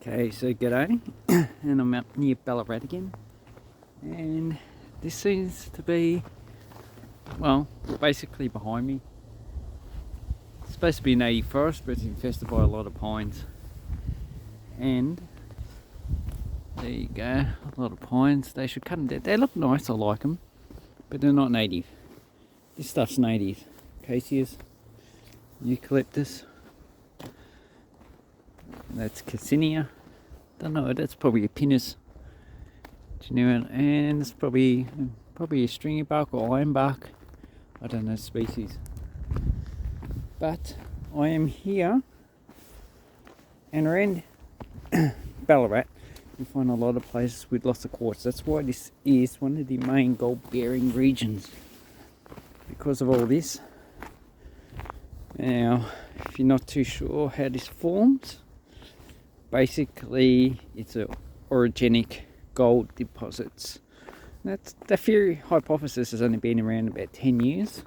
Okay, so g'day, and I'm up near Ballarat again, and this seems to be, well, basically behind me. It's supposed to be a native forest, but it's infested by a lot of pines, and there you go, a lot of pines. They should cut them down. They look nice, I like them, but they're not native. This stuff's native. Acacias, eucalyptus. That's Cassinia. Don't know, that's probably a Pinus genuine, and it's probably a stringy bark or iron bark. I don't know species. But I am here, and around Ballarat you find a lot of places with lots of quartz. That's why this is one of the main gold bearing regions, because of all this. Now, if you're not too sure how this forms, basically it's a orogenic gold deposits. That's the theory hypothesis has only been around about 10 years.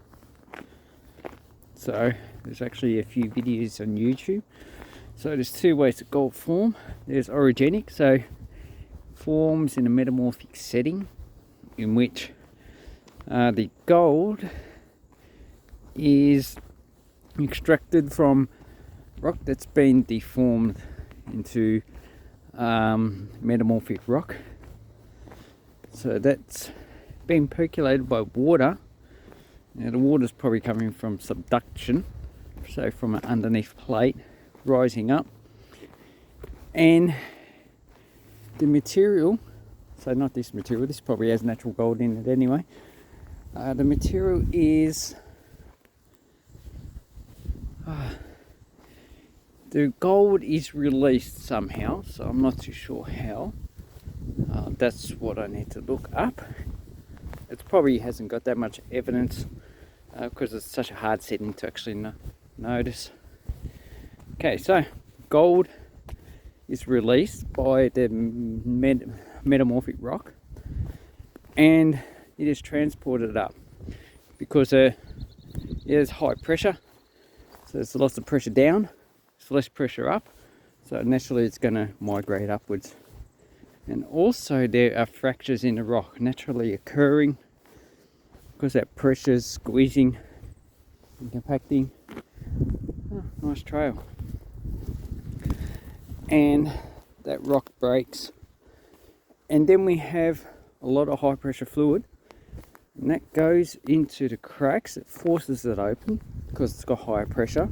So there's actually a few videos on YouTube. So there's two ways that gold form. There's orogenic, so forms in a metamorphic setting in which the gold is extracted from rock that's been deformed into metamorphic rock. So that's been percolated by water. Now the water's probably coming from subduction, so from an underneath plate rising up, and the material, so not this material, this probably has natural gold in it anyway, the material is the gold is released somehow, so I'm not too sure how. That's what I need to look up. It probably hasn't got that much evidence because it's such a hard setting to actually notice. Okay, so gold is released by the metamorphic rock, and it is transported up because there's high pressure. So there's lots of pressure down, there's less pressure up, so naturally it's going to migrate upwards. And also there are fractures in the rock naturally occurring because that pressure's squeezing and compacting. Oh, nice trail. And that rock breaks. And then we have a lot of high pressure fluid, and that goes into the cracks. It forces it open because it's got higher pressure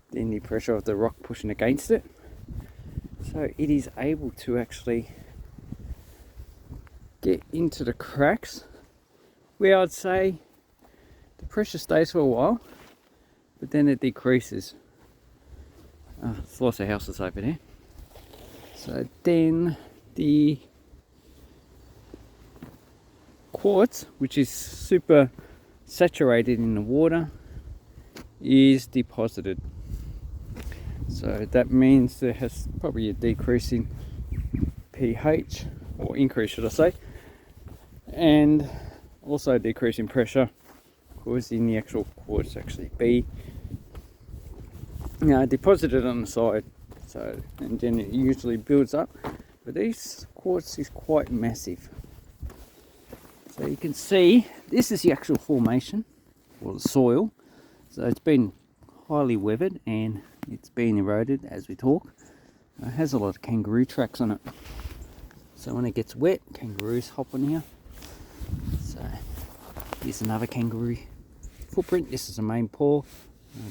than the pressure of the rock pushing against it. So it is able to actually get into the cracks where I'd say the pressure stays for a while, but then it decreases. There's lots of houses over there. So then the quartz, which is super saturated in the water, is deposited. So that means there has probably a decrease in pH, or increase should I say, and also a decrease in pressure, causing the actual quartz to actually be deposited on the side. So, and then it usually builds up, but this quartz is quite massive. So you can see this is the actual formation, or the soil. So it's been highly weathered and it's been eroded as we talk. It has a lot of kangaroo tracks on it. So when it gets wet, kangaroos hop on here. So here's another kangaroo footprint. This is the main paw.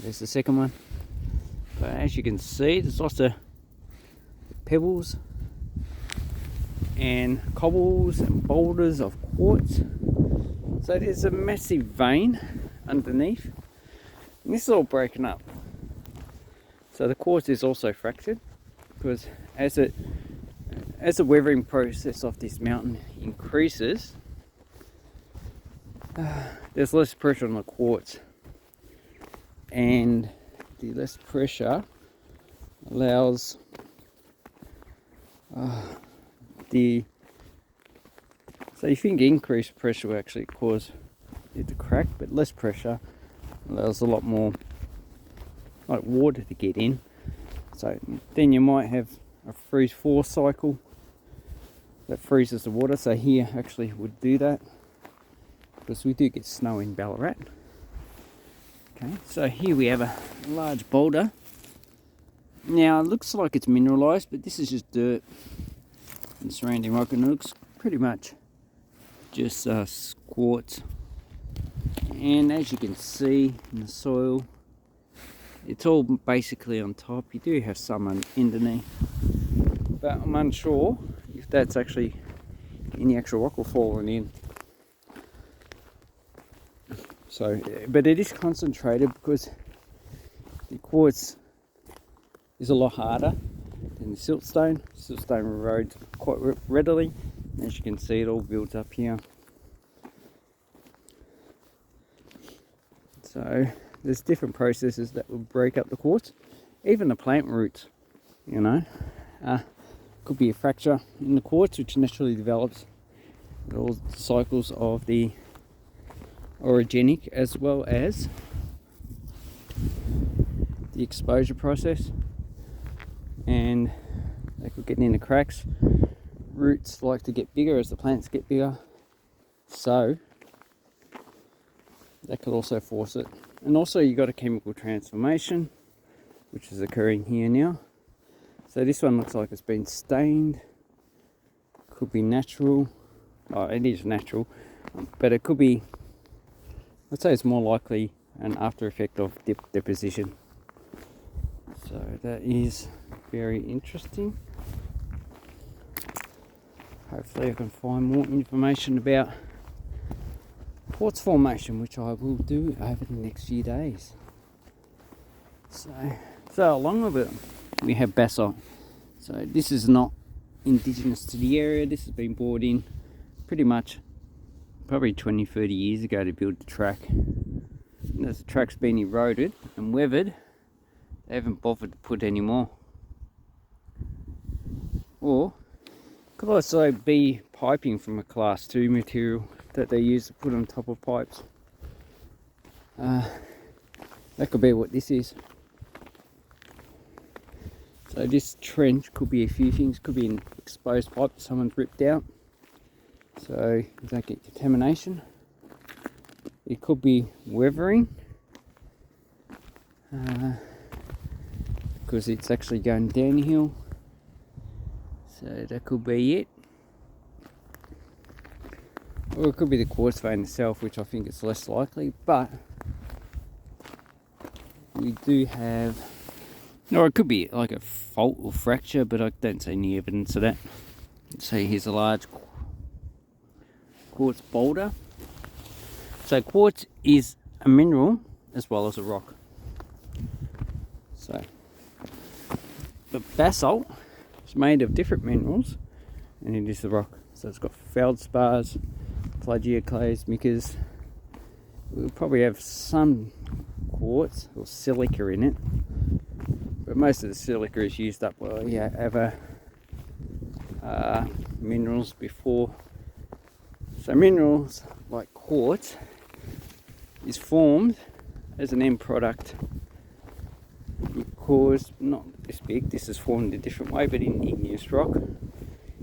There's the second one. But as you can see, there's lots of pebbles and cobbles and boulders of quartz. So there's a massive vein underneath, and this is all broken up. So the quartz is also fractured because as the weathering process of this mountain increases, there's less pressure on the quartz, and the less pressure allows so you think increased pressure will actually cause it to crack, but less pressure allows a lot more like water to get in. So then you might have a freeze-thaw cycle that freezes the water. So here actually would do that, because we do get snow in Ballarat. Okay, so here we have a large boulder. Now it looks like it's mineralized, but this is just dirt and surrounding rock, and it looks pretty much just quartz. And as you can see in the soil, it's all basically on top. You do have some underneath, but I'm unsure if that's actually in the actual rock or falling in. So, but it is concentrated because the quartz is a lot harder than the siltstone. Siltstone erodes quite readily. As you can see, it all builds up here. So there's different processes that will break up the quartz. Even the plant roots, you know, could be a fracture in the quartz which naturally develops with all the cycles of the orogenic as well as the exposure process, and they could get into cracks. Roots like to get bigger as the plants get bigger, so that could also force it. And also you got a chemical transformation which is occurring here now. So this one looks like it's been stained. Could be natural. Oh, it is natural, but it could be, I'd say it's more likely an after effect of deposition. So that is very interesting. Hopefully I can find more information about quartz formation, which I will do over the next few days. So along with it, we have basalt. So this is not indigenous to the area. This has been brought in pretty much probably 20-30 years ago to build the track. And as the track's been eroded and weathered, they haven't bothered to put any more. Or could also be piping from a class 2 material that they use to put on top of pipes. That could be what this is. So this trench could be a few things. Could be an exposed pipe that someone's ripped out, so you don't get contamination. It could be weathering, because it's actually going downhill. So that could be it. Or it could be the quartz vein itself, which I think is less likely, but we do have, or it could be like a fault or fracture, but I don't see any evidence of that. So here's a large quartz boulder. So quartz is a mineral as well as a rock. So the basalt is made of different minerals, and it is the rock. So it's got feldspars, plagioclase, micas. We'll probably have some quartz or silica in it, but most of the silica is used up by other minerals before. So minerals like quartz is formed as an end product because, not this big, this is formed a different way, but in igneous rock.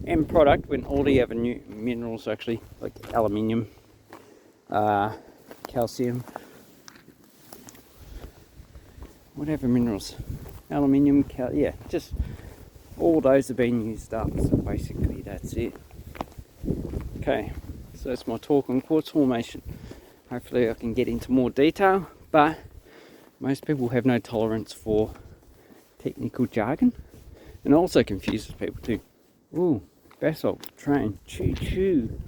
End product when all the other new minerals actually, like aluminium, calcium, whatever minerals, aluminium, just all those have been used up. So basically that's it. Okay, so that's my talk on quartz formation. Hopefully I can get into more detail, but most people have no tolerance for technical jargon, and also confuses people too. Ooh, basalt train, choo choo.